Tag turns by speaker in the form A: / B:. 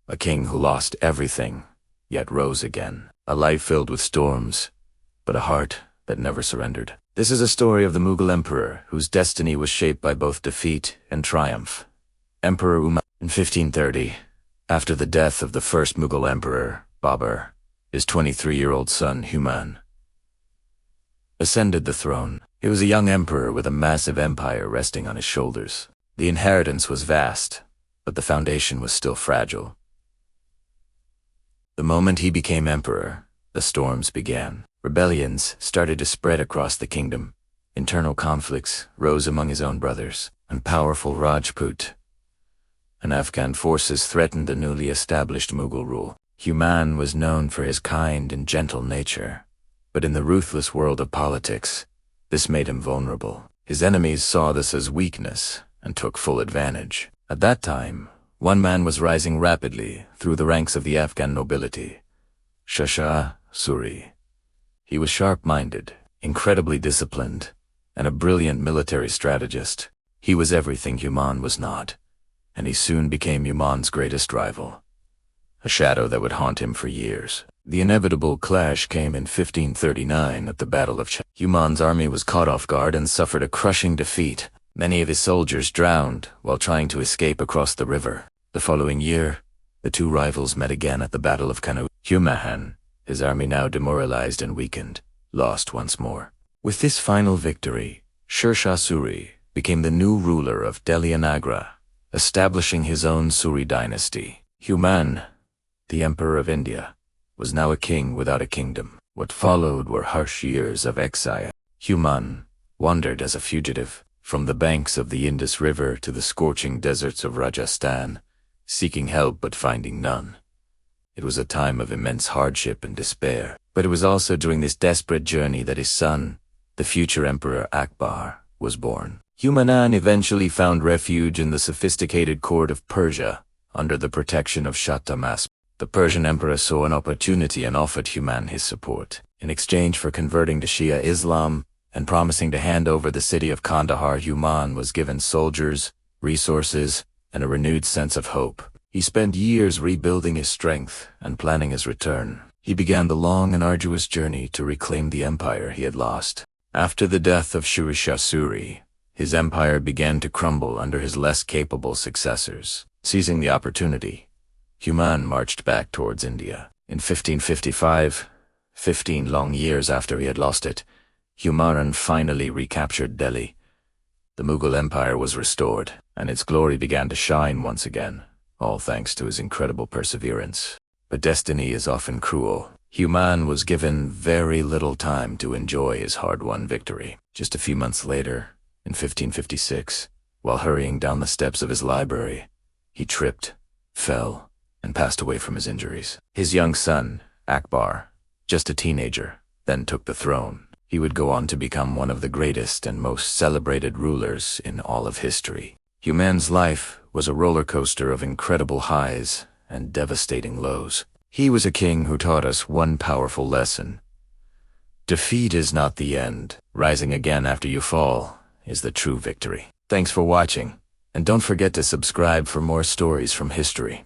A: a king who lost everything, yet rose again. A life filled with storms, but a heart that never surrendered. This is a story of the Mughal Emperor, whose destiny was shaped by both defeat and triumph. Emperor Humayun. In 1530, after the death of the first Mughal Emperor, Babur, his 23-year-old son Humayun ascended the throne. He was a young emperor with a massive empire resting on his shoulders. The inheritance was vast, but the foundation was still fragile. The moment he became emperor, the storms began. Rebellions started to spread across the kingdom. Internal conflicts rose among his own brothers, and powerful Rajput and Afghan forces threatened the newly established Mughal rule. Humayun was known for his kind and gentle nature, but in the ruthless world of politics, this made him vulnerable. His enemies saw this as weakness and took full advantage. At that time, one man was rising rapidly through the ranks of the Afghan nobility, Shah Suri. He was sharp-minded, incredibly disciplined, and a brilliant military strategist. He was everything Humayun was not, and he soon became Humayun's greatest rival, a shadow that would haunt him for years. The inevitable clash came in 1539 at the Battle of Humayun's army was caught off guard and suffered a crushing defeat. Many of his soldiers drowned while trying to escape across the river. The following year, the two rivals met again at the Battle of Humayun, his army now demoralized and weakened, lost once more. With this final victory, Shah Suri became the new ruler of Delhi and Agra, establishing his own Suri dynasty. Humayun, the Emperor of India, was now a king without a kingdom. What followed were harsh years of exile. Humayun wandered as a fugitive from the banks of the Indus River to the scorching deserts of Rajasthan, seeking help but finding none. It was a time of immense hardship and despair, but it was also during this desperate journey that his son, the future Emperor Akbar, was born. Humayun eventually found refuge in the sophisticated court of Persia under the protection of Shah Tahmasp. The Persian emperor saw an opportunity and offered Humayun his support. In exchange for converting to Shia Islam and promising to hand over the city of Kandahar, Humayun was given soldiers, resources, and a renewed sense of hope. He spent years rebuilding his strength and planning his return. He began the long and arduous journey to reclaim the empire he had lost. After the death of Shah Suri, his empire began to crumble under his less capable successors. Seizing the opportunity, Humayun marched back towards India. In 1555, 15 long years after he had lost it, Humayun finally recaptured Delhi. The Mughal Empire was restored, and its glory began to shine once again, all thanks to his incredible perseverance. But destiny is often cruel. Humayun was given very little time to enjoy his hard-won victory. Just a few months later, in 1556, while hurrying down the steps of his library, he tripped, fell, and passed away from his injuries. His young son, Akbar, just a teenager, then took the throne. He would go on to become one of the greatest and most celebrated rulers in all of history. Humayun's life was a roller coaster of incredible highs and devastating lows. He was a king who taught us one powerful lesson. Defeat is not the end. Rising again after you fall is the true victory. Thanks for watching, and don't forget to subscribe for more stories from history.